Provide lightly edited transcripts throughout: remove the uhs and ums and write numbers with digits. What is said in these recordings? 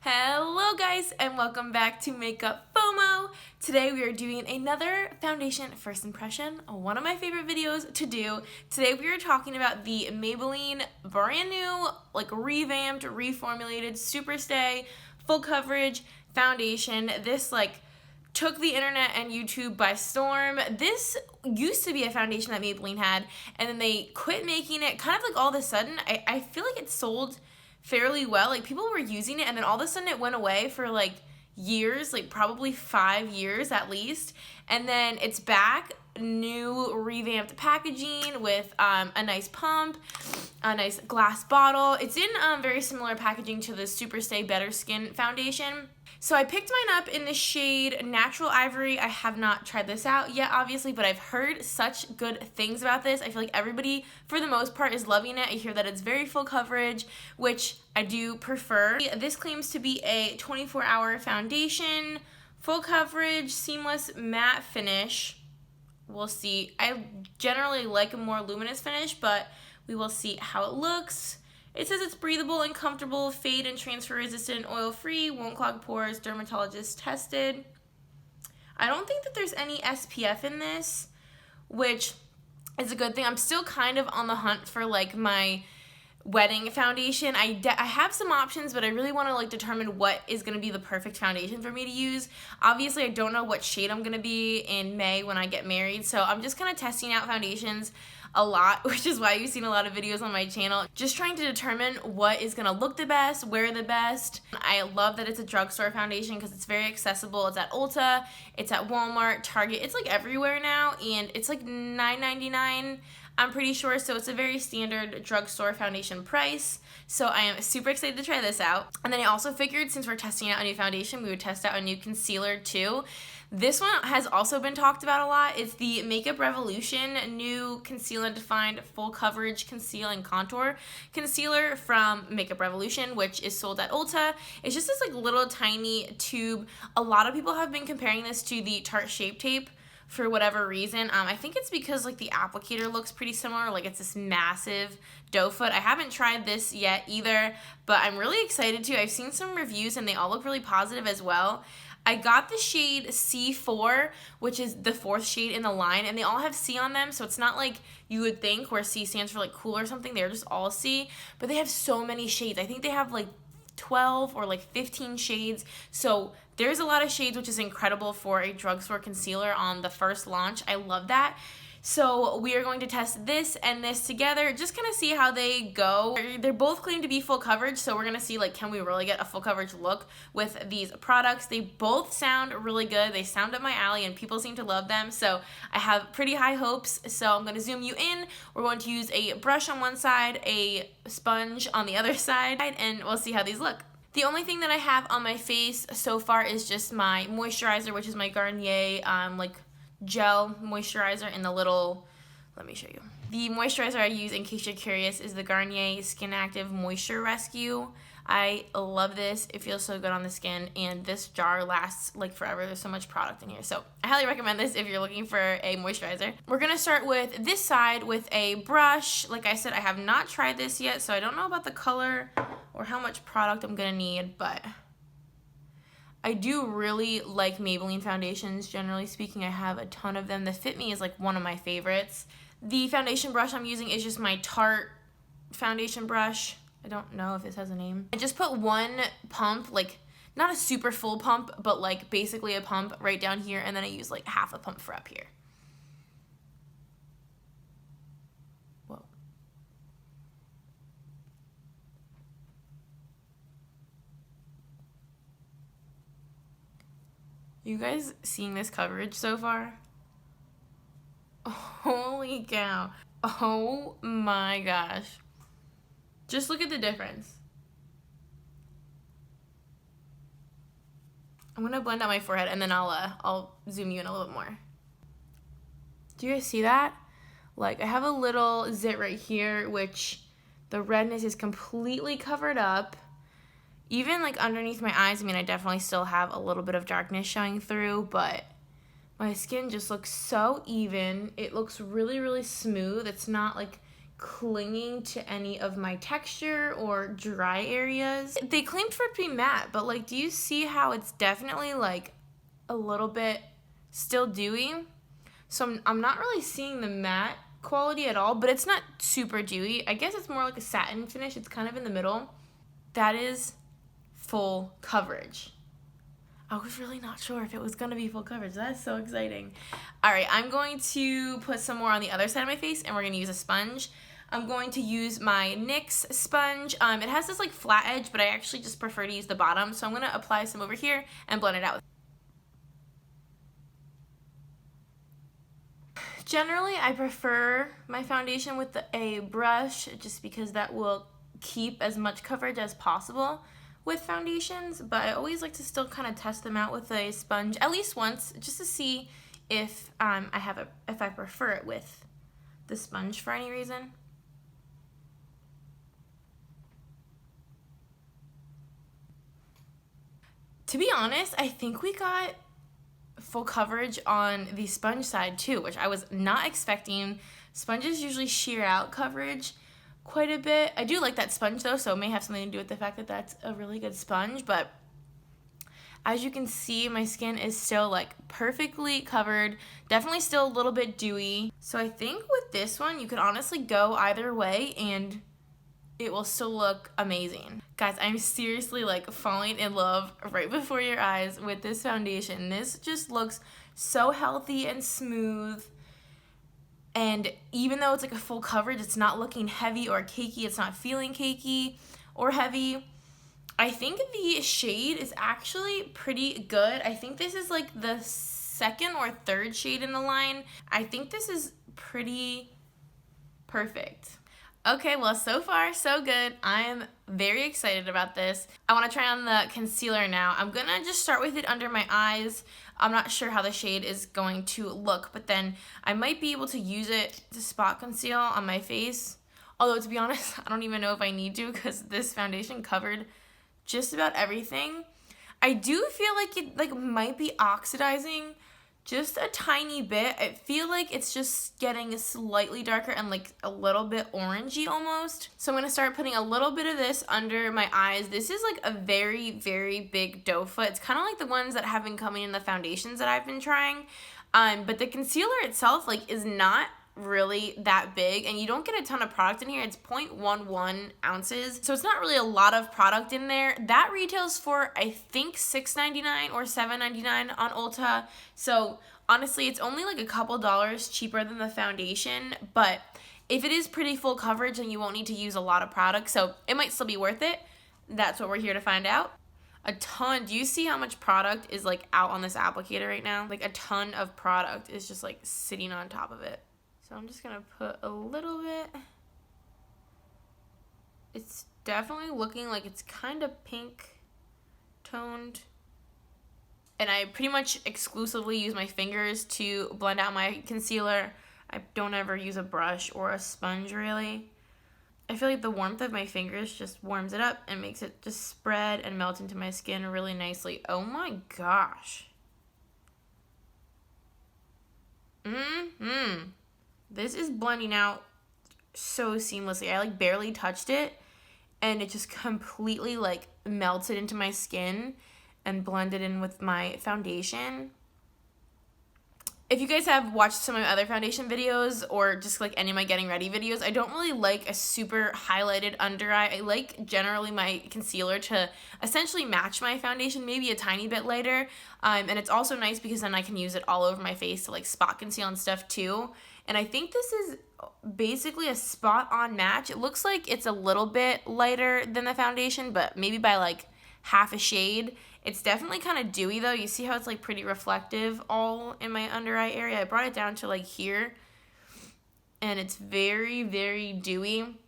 Hello guys and welcome back to Makeup FOMO. Today we are doing another foundation first impression, one of my favorite videos to do. Today we are talking about the Maybelline brand new, revamped, reformulated SuperStay full coverage foundation. This took the internet and YouTube by storm. This used to be a foundation that Maybelline had, and then they quit making it kind of all of a sudden. I feel like it sold fairly well. People were using it, and then all of a sudden it went away for years, probably 5 years at least. And then it's back, new revamped packaging with a nice pump, a nice glass bottle. It's in very similar packaging to the SuperStay Better Skin foundation. So I picked mine up in the shade Natural Ivory. I have not tried this out yet, obviously, but I've heard such good things about this. I feel like everybody, for the most part, is loving it. I hear that it's very full coverage, which I do prefer. This claims to be a 24-hour foundation, full coverage, seamless matte finish. We'll see. I generally like a more luminous finish, but we will see how it looks. It says it's breathable and comfortable, fade and transfer resistant, oil-free, won't clog pores, dermatologist tested. I don't think that there's any SPF in this, which is a good thing. I'm still kind of on the hunt for my wedding foundation. I have some options, but I really want to determine what is going to be the perfect foundation for me to use. Obviously, I don't know what shade I'm going to be in May when I get married, so I'm just kind of testing out foundations a lot, which is why you've seen a lot of videos on my channel, just trying to determine what is going to look the best, wear the best. I love that it's a drugstore foundation because it's very accessible. It's at Ulta, it's at Walmart, Target, it's everywhere now, and it's $9.99, I'm pretty sure, so it's a very standard drugstore foundation price. So I am super excited to try this out. And then I also figured, since we're testing out a new foundation, we would test out a new concealer too. This one has also been talked about a lot. It's the Makeup Revolution new Conceal and Defined Full Coverage Conceal and Contour Concealer from Makeup Revolution, which is sold at Ulta. It's just this little tiny tube. A lot of people have been comparing this to the Tarte Shape Tape for whatever reason. I think it's because the applicator looks pretty similar. It's this massive doe foot. I haven't tried this yet either, but I'm really excited to. I've seen some reviews and they all look really positive as well. I got the shade C4, which is the 4th shade in the line, and they all have C on them, so it's not like you would think where C stands for cool or something. They're just all C, but they have so many shades. I think they have 12 or 15 shades, so there's a lot of shades, which is incredible for a drugstore concealer on the first launch. I love that. So we are going to test this and this together, just kind of see how they go. They're both claimed to be full coverage, so we're going to see can we really get a full coverage look with these products. They both sound really good. They sound up my alley and people seem to love them, so I have pretty high hopes. So I'm going to zoom you in. We're going to use a brush on one side, a sponge on the other side, and we'll see how these look. The only thing that I have on my face so far is just my moisturizer, which is my Garnier gel moisturizer in the little, let me show you. The moisturizer I use, in case you're curious, is the Garnier Skin Active Moisture Rescue. I love this. It feels so good on the skin, and this jar lasts forever. There's so much product in here, so I highly recommend this if you're looking for a moisturizer. We're gonna start with this side with a brush. Like I said, I have not tried this yet, so I don't know about the color or how much product I'm gonna need, but I do really like Maybelline foundations. Generally speaking, I have a ton of them. The Fit Me is one of my favorites. The foundation brush I'm using is just my Tarte foundation brush. I don't know if this has a name. I just put one pump, not a super full pump, but basically a pump right down here, and then I use half a pump for up here. Whoa. You guys seeing this coverage so far? Holy cow. Oh my gosh. Just look at the difference. I'm gonna blend out my forehead and then I'll zoom you in a little bit more. Do you guys see that? I have a little zit right here, which the redness is completely covered up. Even underneath my eyes, I definitely still have a little bit of darkness showing through, but my skin just looks so even. It looks really, really smooth. It's not clinging to any of my texture or dry areas. They claimed for it to be matte, but like, do you see how it's definitely like a little bit still dewy? So I'm not really seeing the matte quality at all, but it's not super dewy. I guess it's more like a satin finish. It's kind of in the middle. That is full coverage. I was really not sure if it was going to be full coverage. That's so exciting. All right, I'm going to put some more on the other side of my face, and we're going to use a sponge. I'm going to use my NYX sponge. It has this like flat edge, but I actually just prefer to use the bottom. So I'm going to apply some over here and blend it out. Generally, I prefer my foundation with a brush just because that will keep as much coverage as possible with foundations, but I always like to still kind of test them out with a sponge at least once just to see if if I prefer it with the sponge for any reason. To be honest, I think we got full coverage on the sponge side too, which I was not expecting. Sponges usually sheer out coverage quite a bit. I do like that sponge though, so it may have something to do with the fact that that's a really good sponge, but as you can see, my skin is still like perfectly covered, definitely still a little bit dewy. So I think with this one, you could honestly go either way and it will still look amazing. Guys, I'm seriously like falling in love right before your eyes with this foundation. This just looks so healthy and smooth. And even though it's like a full coverage, it's not looking heavy or cakey. It's not feeling cakey or heavy. I think the shade is actually pretty good. I think this is like the second or third shade in the line. I think this is pretty perfect. Okay, well, so far, so good. I am very excited about this. I want to try on the concealer now. I'm going to just start with it under my eyes. I'm not sure how the shade is going to look, but then I might be able to use it to spot conceal on my face. Although, to be honest, I don't even know if I need to because this foundation covered just about everything. I do feel like it might be oxidizing just a tiny bit. I feel like it's just getting slightly darker and like a little bit orangey almost. So I'm going to start putting a little bit of this under my eyes. This is like a very, very big doe foot. It's kind of like the ones that have been coming in the foundations that I've been trying. But the concealer itself like is not really that big, and you don't get a ton of product in here. It's 0.11 ounces, so it's not really a lot of product in there. That retails for I think $6.99 or $7.99 on Ulta, so honestly it's only like a couple dollars cheaper than the foundation, but if it is pretty full coverage then you won't need to use a lot of product, so it might still be worth it. That's what we're here to find out. A ton. Do you see how much product is like out on this applicator right now? Like a ton of product is just like sitting on top of it. So I'm just going to put a little bit. It's definitely looking like it's kind of pink toned. And I pretty much exclusively use my fingers to blend out my concealer. I don't ever use a brush or a sponge really. I feel like the warmth of my fingers just warms it up and makes it just spread and melt into my skin really nicely. Oh my gosh. This is blending out so seamlessly. I like barely touched it and it just completely like melted into my skin and blended in with my foundation. If you guys have watched some of my other foundation videos or just like any of my getting ready videos, I don't really like a super highlighted under eye. I like generally my concealer to essentially match my foundation, maybe a tiny bit lighter. And it's also nice because then I can use it all over my face to like spot conceal and stuff too. And I think this is basically a spot on match. It looks like it's a little bit lighter than the foundation, but maybe by like half a shade. It's definitely kind of dewy though. You see how it's like pretty reflective all in my under eye area. I brought it down to like here and it's very, very dewy,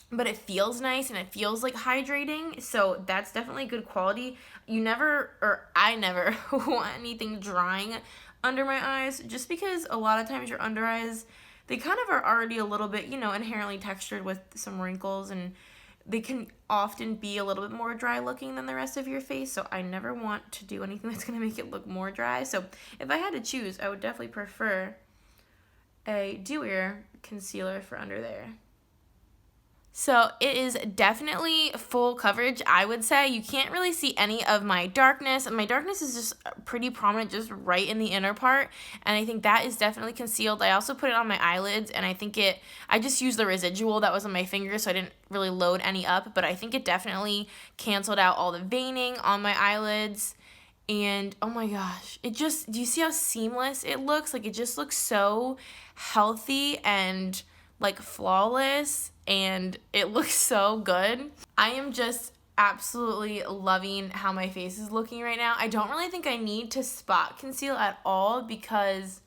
but it feels nice and it feels like hydrating. So that's definitely good quality. I never want anything drying under my eyes just because a lot of times your under eyes, they kind of are already a little bit, inherently textured with some wrinkles, and they can often be a little bit more dry looking than the rest of your face, so I never want to do anything that's going to make it look more dry. So if I had to choose, I would definitely prefer a dewier concealer for under there. So it is definitely full coverage, I would say. You can't really see any of my darkness. And my darkness is just pretty prominent just right in the inner part. And I think that is definitely concealed. I also put it on my eyelids, and I just used the residual that was on my finger, so I didn't really load any up. But I think it definitely canceled out all the veining on my eyelids. And oh my gosh, do you see how seamless it looks? Like, it just looks so healthy and like flawless, and it looks so good. I am just absolutely loving how my face is looking right now. I don't really think I need to spot conceal at all, because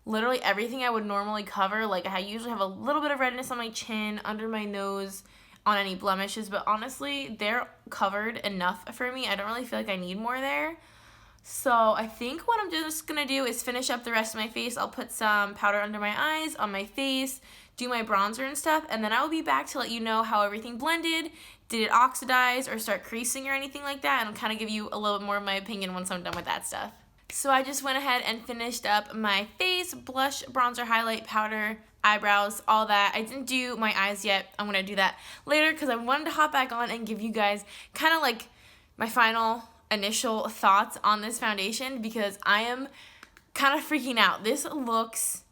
literally everything I would normally cover, like I usually have a little bit of redness on my chin, under my nose, on any blemishes, but honestly, they're covered enough for me. I don't really feel like I need more there. So I think what I'm just going to do is finish up the rest of my face. I'll put some powder under my eyes, on my face, do my bronzer and stuff, and then I will be back to let you know how everything blended. Did it oxidize or start creasing or anything like that? And I'll kind of give you a little bit more of my opinion once I'm done with that stuff. So I just went ahead and finished up my face, blush, bronzer, highlight, powder, eyebrows, all that. I didn't do my eyes yet. I'm going to do that later because I wanted to hop back on and give you guys kind of like my final initial thoughts on this foundation, because I am kind of freaking out. This looks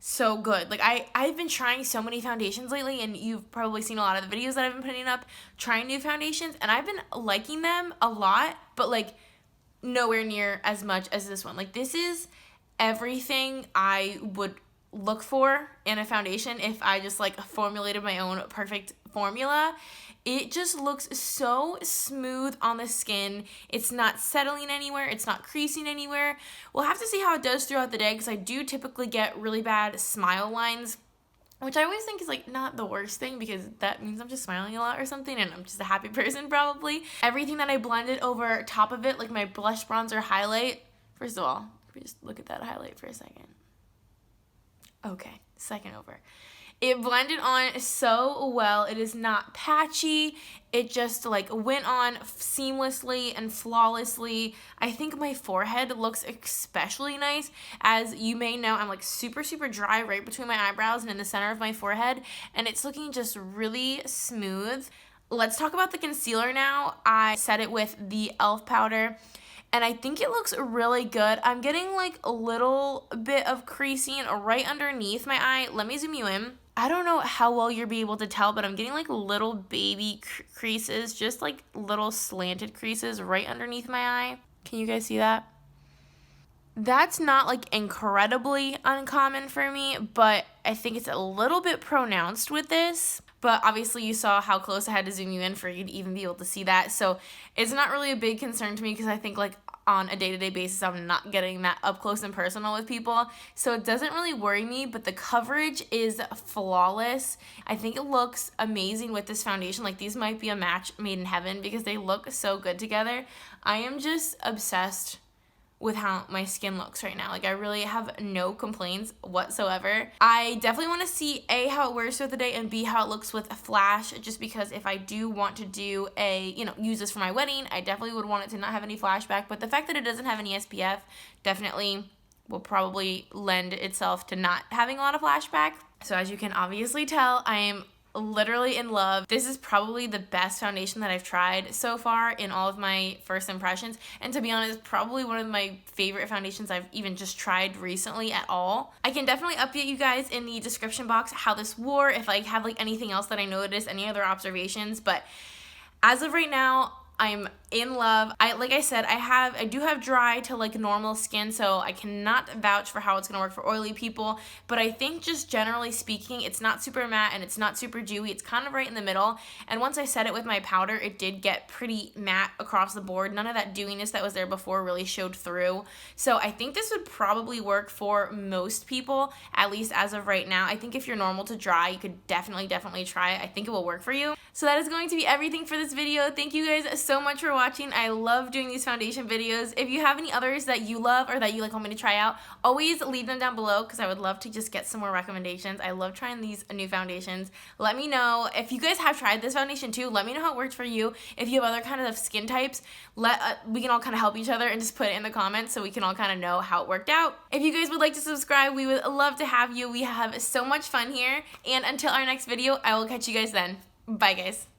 so good. Like, I've been trying so many foundations lately, and you've probably seen a lot of the videos that I've been putting up trying new foundations, and I've been liking them a lot, but like nowhere near as much as this one. Like, this is everything I would look for in a foundation if I just like formulated my own perfect formula. It just looks so smooth on the skin. It's not settling anywhere. It's not creasing anywhere. We'll have to see how it does throughout the day, because I do typically get really bad smile lines, which I always think is like not the worst thing, because that means I'm just smiling a lot or something, and I'm just a happy person probably. Everything that I blended over top of it, like my blush, bronzer, highlight. First of all, just look at that highlight for a second. Okay, second over. It blended on so well. It is not patchy. It just like went on seamlessly and flawlessly. I think my forehead looks especially nice. As you may know, I'm like super, super dry right between my eyebrows and in the center of my forehead, and it's looking just really smooth. Let's talk about the concealer now. I set it with the e.l.f. powder, and I think it looks really good. I'm getting like a little bit of creasing right underneath my eye. Let me zoom you in. I don't know how well you'll be able to tell, but I'm getting like little baby creases, just like little slanted creases right underneath my eye. Can you guys see that? That's not like incredibly uncommon for me, but I think it's a little bit pronounced with this. But obviously you saw how close I had to zoom you in for you to even be able to see that. So it's not really a big concern to me, because I think like on a day-to-day basis I'm not getting that up close and personal with people. So it doesn't really worry me, but the coverage is flawless. I think it looks amazing with this foundation. Like, these might be a match made in heaven because they look so good together. I am just obsessed with how my skin looks right now. Like, I really have no complaints whatsoever. I definitely want to see A, how it wears throughout the day, and B, how it looks with a flash, just because if I do want to do use this for my wedding, I definitely would want it to not have any flashback. But the fact that it doesn't have any SPF definitely will probably lend itself to not having a lot of flashback. So as you can obviously tell, I am literally in love. This is probably the best foundation that I've tried so far in all of my first impressions, and to be honest, probably one of my favorite foundations I've even just tried recently at all. I can definitely update you guys in the description box how this wore, if I have like anything else that I noticed, any other observations, but as of right now, I'm in love. Like I said, I do have dry to like normal skin, so I cannot vouch for how it's gonna work for oily people, but I think just generally speaking, it's not super matte and it's not super dewy. It's kind of right in the middle, and once I set it with my powder, it did get pretty matte across the board. None of that dewiness that was there before really showed through. So I think this would probably work for most people, at least as of right now. I think if you're normal to dry, you could definitely try it. I think it will work for you. So that is going to be everything for this video. Thank you guys so much for watching. I love doing these foundation videos. If you have any others that you love or that you want me to try out, always leave them down below, because I would love to just get some more recommendations. I love trying these new foundations. Let me know if you guys have tried this foundation too. Let me know how it worked for you. If you have other kind of skin types, we can all kind of help each other and just put it in the comments so we can all kind of know how it worked out. If you guys would like to subscribe, we would love to have you. We have so much fun here, and until our next video, I will catch you guys then. Bye, guys.